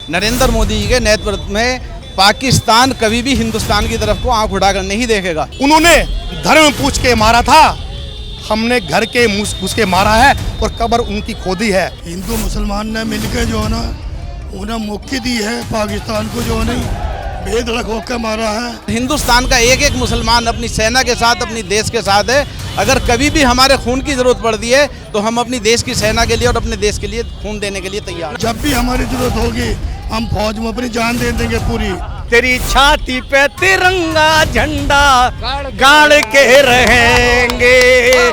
नरेंद्र मोदी जी के नेतृत्व में पाकिस्तान कभी भी हिंदुस्तान की तरफ को आंख उठाकर नहीं देखेगा। उन्होंने धर्म पूछ के मारा था, हमने घर के मुंह घुस के मारा है और कब्र उनकी खोदी है। हिंदू मुसलमान ने मिलकर जो है ना उन्हें मुक्ति दी है, पाकिस्तान को जो नहीं बेधड़क होकर मारा है। हिंदुस्तान का एक एक मुसलमान अपनी सेना के साथ, अपनी देश के साथ है। अगर कभी भी हमारे खून की जरूरत पड़ती है तो हम अपनी देश की सेना के लिए और अपने देश के लिए खून देने के लिए तैयार। जब भी हमारी जरूरत होगी हम फौज में अपनी जान दे देंगे पूरी। तेरी छाती पे तिरंगा झंडा गाड़ के रहेंगे।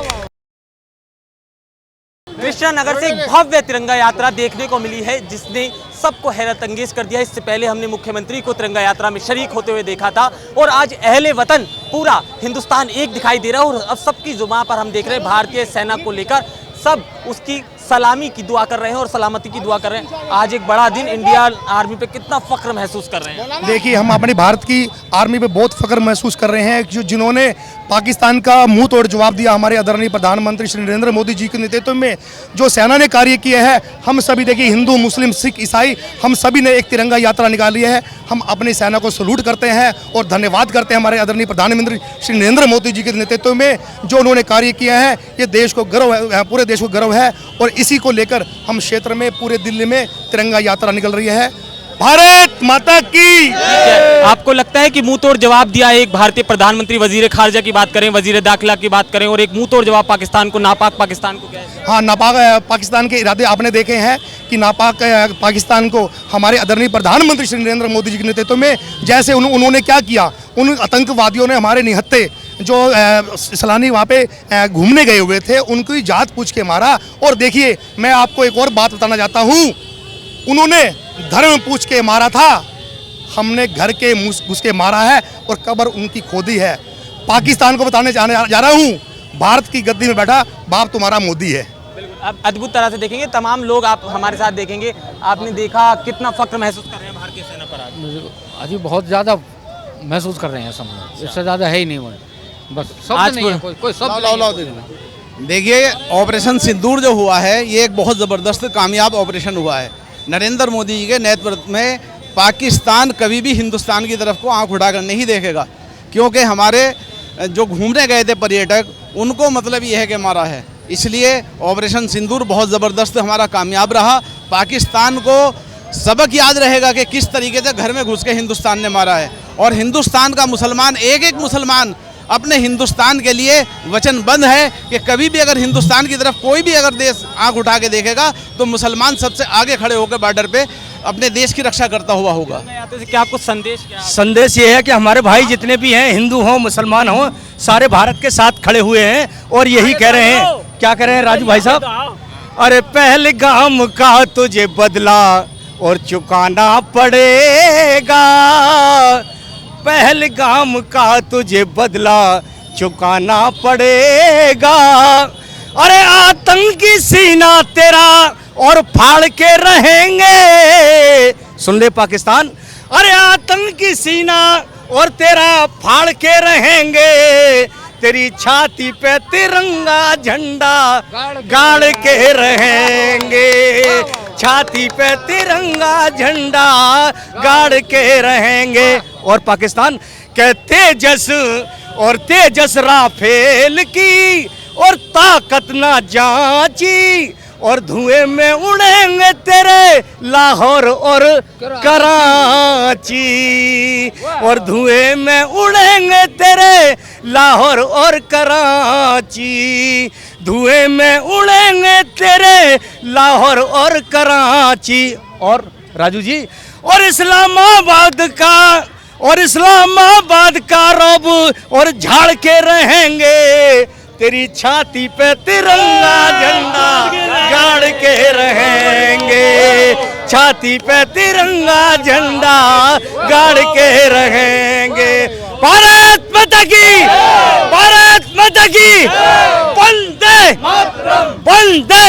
कृष्णा नगर से एक भव्य तिरंगा यात्रा देखने को मिली है जिसने सबको हैरत अंगेज कर दिया। इससे पहले हमने मुख्यमंत्री को तिरंगा यात्रा में शरीक होते हुए देखा था और आज अहले वतन पूरा हिंदुस्तान एक दिखाई दे रहा है और अब सबकी जुबान पर हम देख रहे हैं भारतीय सेना को लेकर सब उसकी सलामी की दुआ कर रहे हैं और सलामती की दुआ कर रहे हैं। आज एक बड़ा दिन, इंडिया आर्मी पे कितना फख्र महसूस कर रहे हैं। देखिए, हम अपनी भारत की आर्मी पे बहुत फख्र महसूस कर रहे हैं जिन्होंने पाकिस्तान का मुंह तोड़ जवाब दिया। हमारे आदरणीय प्रधानमंत्री श्री नरेंद्र मोदी जी के नेतृत्व में जो सेना ने कार्य किया है, हम सभी देखिए हिंदू मुस्लिम सिख ईसाई हम सभी ने एक तिरंगा यात्रा निकाली है। हम अपनी सेना को सलूट करते हैं और धन्यवाद करते हैं हमारे आदरणीय प्रधानमंत्री श्री नरेंद्र मोदी जी के नेतृत्व में जो उन्होंने कार्य किया है। ये देश को गर्व है, पूरे देश को गर्व है और इसी को लेकर हम क्षेत्र में पूरे दिल्ली में तिरंगा यात्रा निकल रही है। भारत माता की। आपको लगता है कि मुंह तोड़ जवाब दिया एक भारतीय प्रधानमंत्री, वजीर खारजा की बात करें, वजीर दाखिला की बात करें और एक मुंह तोड़ जवाब पाकिस्तान को, नापाक पाकिस्तान को? क्या है? हाँ, नापाक पाकिस्तान के इरादे आपने देखे हैं कि नापाक पाकिस्तान को हमारे आदरणीय प्रधानमंत्री श्री नरेंद्र मोदी जी के नेतृत्व में जैसे उन्होंने क्या किया, उन आतंकवादियों ने हमारे निहत्थे जो सैलानी वहाँ पे घूमने गए हुए थे उनकी जात पूछ के मारा। और देखिए, मैं आपको एक और बात बताना चाहता हूँ, उन्होंने धर्म पूछ के मारा था, हमने घर के मुंह घुस के मारा है और कब्र उनकी खोदी है। पाकिस्तान को बताने जा रहा हूँ, भारत की गद्दी में बैठा बाप तुम्हारा मोदी है। अब अद्भुत तरह से देखेंगे, तमाम लोग आप हमारे साथ देखेंगे। आपने देखा कितना फख्र महसूस कर रहे हैं भारतीय सेना पर? आज बहुत ज़्यादा महसूस कर रहे हैं सब लोग, इससे ज़्यादा है ही नहीं। बस शब्द नहीं है, कोई शब्द। देखिए, ऑपरेशन सिंदूर जो हुआ है ये एक बहुत ज़बरदस्त कामयाब ऑपरेशन हुआ है। नरेंद्र मोदी जी के नेतृत्व में पाकिस्तान कभी भी हिंदुस्तान की तरफ को आंख उठाकर नहीं देखेगा, क्योंकि हमारे जो घूमने गए थे पर्यटक उनको मतलब ये है कि मारा है। इसलिए ऑपरेशन सिंदूर बहुत ज़बरदस्त हमारा कामयाब रहा। पाकिस्तान को सबक याद रहेगा कि किस तरीके से घर में घुस के हिंदुस्तान ने मारा है और हिंदुस्तान का मुसलमान, एक एक मुसलमान अपने हिंदुस्तान के लिए वचनबद्ध है कि कभी भी अगर हिंदुस्तान की तरफ कोई भी अगर देश आंख उठा के देखेगा तो मुसलमान सबसे आगे खड़े होकर बॉर्डर पे अपने देश की रक्षा करता हुआ होगा। क्या आपको संदेश संदेश ये है कि हमारे भाई जितने भी हैं, हिंदू हों मुसलमान हों, सारे भारत के साथ खड़े हुए हैं और यही कह रहे हैं। क्या कह रहे हैं राजू भाई साहब? अरे पहलगाम का तुझे बदला और चुकाना पड़ेगा, पहलगाम का तुझे बदला चुकाना पड़ेगा। अरे आतंकी सीना तेरा और फाड़ के रहेंगे। सुन ले पाकिस्तान, अरे आतंकी सीना और तेरा फाड़ के रहेंगे। तेरी छाती पे तिरंगा झंडा गाड़ के रहेंगे। छाती पे तिरंगा झंडा गाड़ के रहेंगे। और पाकिस्तान के तेजस राफेल की और ताकत ना जांची और धुएं में उड़ेंगे तेरे लाहौर और कराची। और धुएं में उड़ेंगे तेरे लाहौर और कराची। धुएं में उड़ेंगे तेरे लाहौर और कराची। और राजू जी, और इस्लामाबाद का रब और झाड़ के रहेंगे। तेरी छाती पे तिरंगा झंडा गाड़ के रहेंगे। छाती पे तिरंगा झंडा गाड़ के रहेंगे। भारत माता की, भारत माता की, वंदे वंदे।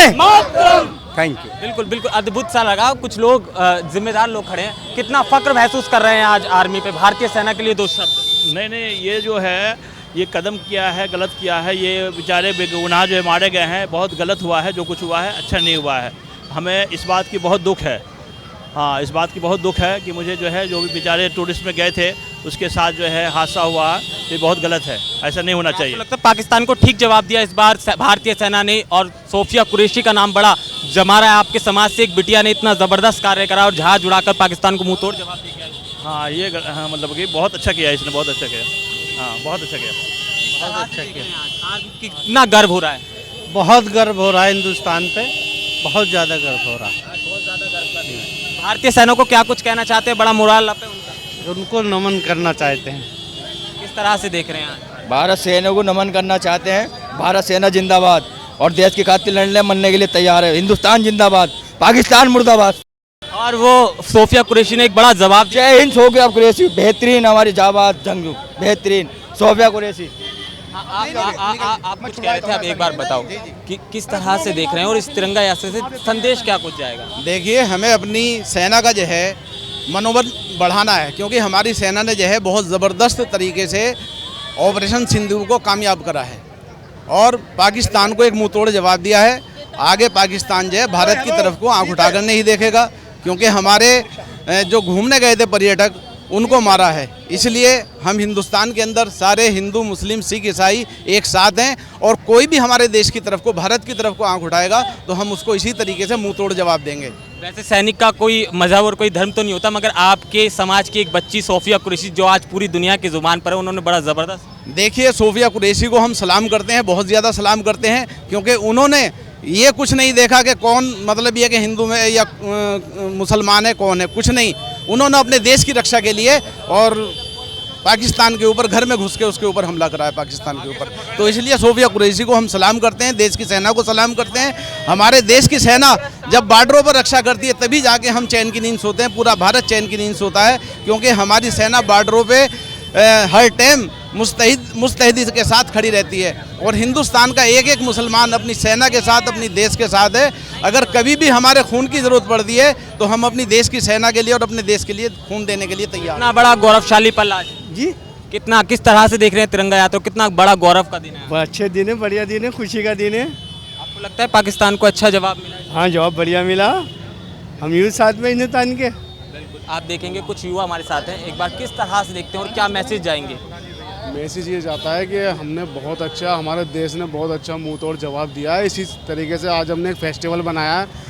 Thank you. बिल्कुल बिल्कुल अद्भुत सा लगा। कुछ लोग जिम्मेदार लोग खड़े हैं, कितना फक्र महसूस कर रहे हैं आज आर्मी पे, भारतीय सेना के लिए दो शब्द। नहीं, ये जो है ये कदम किया है, गलत किया है। ये बेचारे बेगुनाह जो मारे गए हैं, बहुत गलत हुआ है। जो कुछ हुआ है अच्छा नहीं हुआ है। हमें इस बात की बहुत दुख है। हाँ, इस बात की बहुत दुख है कि मुझे जो है जो भी बेचारे टूरिस्ट में गए थे उसके साथ जो है हादसा हुआ, ये बहुत गलत है, ऐसा नहीं होना चाहिए। आपको लगता है पाकिस्तान को ठीक जवाब दिया इस बार भारतीय सेना ने, और सोफिया कुरैशी का नाम बड़ा जमा रहा है। आपके समाज से एक बिटिया ने इतना ज़बरदस्त कार्य करा और जहाज उड़ाकर पाकिस्तान को मुंह तोड़ जवाब दे गया। हाँ, ये हाँ, मतलब कि बहुत अच्छा किया इसने, बहुत अच्छा किया। हाँ, बहुत अच्छा किया, बहुत अच्छा किया। आज कितना गर्व हो रहा है? बहुत गर्व हो रहा है हिंदुस्तान पे, बहुत ज़्यादा गर्व हो रहा है। भारतीय सेना को क्या कुछ कहना चाहते हैं? बड़ा मोराल अप है उनका, उनको नमन करना चाहते हैं। किस तरह से देख रहे हैं आज? भारत सेना को नमन करना चाहते हैं। भारत सेना जिंदाबाद और देश की खातिर लड़ने मरने के लिए तैयार है। हिंदुस्तान जिंदाबाद, पाकिस्तान मुर्दाबाद। और वो सोफिया कुरैशी ने एक बड़ा जवाब दिया। जय हिंद सोफिया कुरैशी, बेहतरीन हमारी जाबाज जंगजू, बेहतरीन सोफिया कुरैशी। आप कुछ कह रहे थे, आप एक बार बताओ कि किस तरह से देख रहे हैं और इस तिरंगा यात्रा से संदेश क्या कुछ जाएगा? देखिए, हमें अपनी सेना का जो है मनोबल बढ़ाना है, क्योंकि हमारी सेना ने जो है बहुत ज़बरदस्त तरीके से ऑपरेशन सिंदूर को कामयाब करा है और पाकिस्तान को एक मुंह तोड़ जवाब दिया है। आगे पाकिस्तान जो है भारत की तरफ को आंख उठाकर नहीं देखेगा, क्योंकि हमारे जो घूमने गए थे पर्यटक उनको मारा है। इसलिए हम हिंदुस्तान के अंदर सारे हिंदू, मुस्लिम, सिख, ईसाई एक साथ हैं और कोई भी हमारे देश की तरफ को, भारत की तरफ को आंख उठाएगा तो हम उसको इसी तरीके से मुंह तोड़ जवाब देंगे। वैसे सैनिक का कोई मजहब और कोई धर्म तो नहीं होता, मगर आपके समाज की एक बच्ची सोफिया कुरैशी जो आज पूरी दुनिया की जुबान पर है, उन्होंने बड़ा ज़बरदस्त। देखिए, सोफिया कुरैशी को हम सलाम करते हैं, बहुत ज़्यादा सलाम करते हैं, क्योंकि उन्होंने ये कुछ नहीं देखा कि कौन, मतलब ये कि हिंदू में या मुसलमान है, कौन है, कुछ नहीं। उन्होंने अपने देश की रक्षा के लिए और पाकिस्तान के ऊपर घर में घुस के उसके ऊपर हमला करा है, पाकिस्तान के ऊपर। तो इसलिए सोफिया कुरैशी को हम सलाम करते हैं, देश की सेना को सलाम करते हैं। हमारे देश की सेना जब बॉर्डरों पर रक्षा करती है तभी जाके हम चैन की नींद सोते हैं, पूरा भारत चैन की नींद सोता है, क्योंकि हमारी सेना बॉर्डरों पे हर टाइम मुस्तैदी के साथ खड़ी रहती है और हिंदुस्तान का एक एक मुसलमान अपनी सेना के साथ, अपनी देश के साथ है। अगर कभी भी हमारे खून की ज़रूरत पड़ती है तो हम अपनी देश की सेना के लिए और अपने देश के लिए खून देने के लिए तैयार हैं। कितना बड़ा गौरवशाली पल आज जी, कितना, किस तरह से देख रहे हैं तिरंगा यात्रा, कितना बड़ा गौरव का दिन है? अच्छे दिन है, बढ़िया दिन है, खुशी का दिन है। आपको लगता है पाकिस्तान को अच्छा जवाब मिला है? हाँ, जवाब बढ़िया मिला। हम यूँ साथ में हिंदुस्तान के। बिल्कुल, आप देखेंगे कुछ युवा हमारे साथ हैं, एक बार किस तरह से देखते हैं और क्या मैसेज जाएंगे? मैसेज ये जाता है कि हमने बहुत अच्छा, हमारे देश ने बहुत अच्छा मुंह तोड़ जवाब दिया है। इसी तरीके से आज हमने एक फेस्टिवल बनाया है,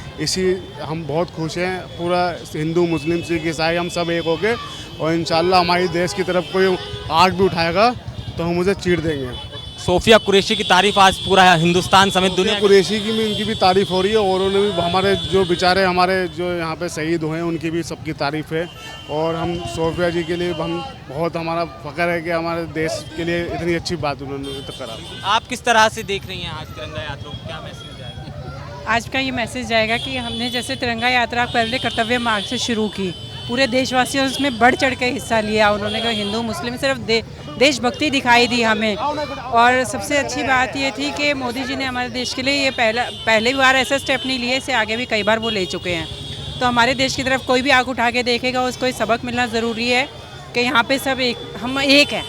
हम बहुत खुश हैं, पूरा हिंदू, मुस्लिम, सिख, ईसाई हम सब एक होके, और इंशाल्लाह हमारी देश की तरफ कोई आग भी उठाएगा तो हम उसे चीर देंगे। सोफिया कुरैशी की तारीफ आज पूरा हिंदुस्तान समेत दुनिया कुरैशी की भी, उनकी भी तारीफ हो रही है और उन्होंने भी, हमारे जो बेचारे हमारे जो यहाँ पे शहीद हुए हैं उनकी भी सबकी तारीफ है। और हम सोफिया जी के लिए हम बहुत, हमारा फ़ख्र है कि हमारे देश के लिए इतनी अच्छी बात उन्होंने करा। आप किस तरह से देख रही हैं आज तिरंगा यात्रा को, क्या मैसेज जाएगा? आज का ये मैसेज जाएगा कि हमने जैसे तिरंगा यात्रा पहले कर्तव्य मार्ग से शुरू की, पूरे देशवासियों उसमें बढ़ चढ़ के हिस्सा लिया। उन्होंने कहा हिंदू मुस्लिम सिर्फ देशभक्ति दिखाई दी हमें। और सबसे अच्छी बात ये थी कि मोदी जी ने हमारे देश के लिए ये पहले बार ऐसा स्टेप नहीं लिए, इससे आगे भी कई बार वो ले चुके हैं। तो हमारे देश की तरफ कोई भी आग उठा के देखेगा उसको एक सबक मिलना ज़रूरी है कि यहाँ पे सब हम एक हैं,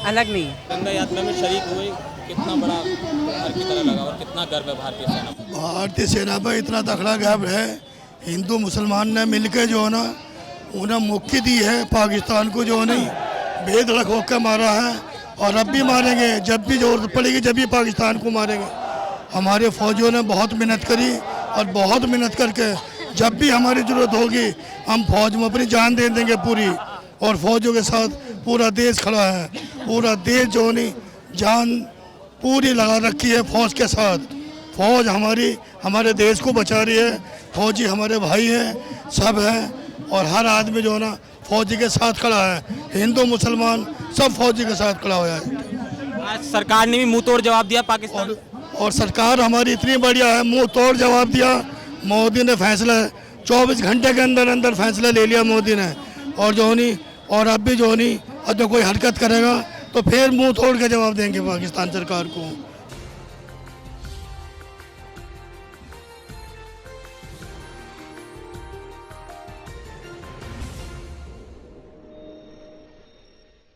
अलग नहीं है। तिरंगा यात्रा में शरीक हुए, कितना बड़ा घर की तरह लगा और कितना गर्व है भारतीय सेना पर? भारतीय सेना पर इतना तगड़ा गर्व है। हिंदू मुसलमान ने मिलकर जो है ना, उन्हें मुक्ति दी है पाकिस्तान को, जो नहीं बेधड़क होकर मारा है और अब भी मारेंगे, जब भी जरूरत पड़ेगी जब भी पाकिस्तान को मारेंगे। हमारे फौजियों ने बहुत मेहनत करी और बहुत मेहनत करके जब भी हमारी ज़रूरत होगी हम फौज में अपनी जान दे देंगे पूरी। और फौजियों के साथ पूरा देश खड़ा है, पूरा देश जो नहीं जान पूरी लगा रखी है फौज के साथ। फौज हमारे देश को बचा रही है, फौजी हमारे भाई हैं, सब हैं और हर आदमी जो है ना फौजी के साथ खड़ा है। हिंदू मुसलमान सब फौजी के साथ खड़ा हुआ है। आज सरकार ने भी मुंह तोड़ जवाब दिया पाकिस्तान और सरकार हमारी इतनी बढ़िया है, मुंह तोड़ जवाब दिया। मोदी ने फैसला 24 घंटे के अंदर अंदर फैसला ले लिया मोदी ने। और जो नहीं, और अब भी जो नहीं, और जो कोई हरकत करेगा तो फिर मुंह तोड़ के जवाब देंगे पाकिस्तान सरकार को।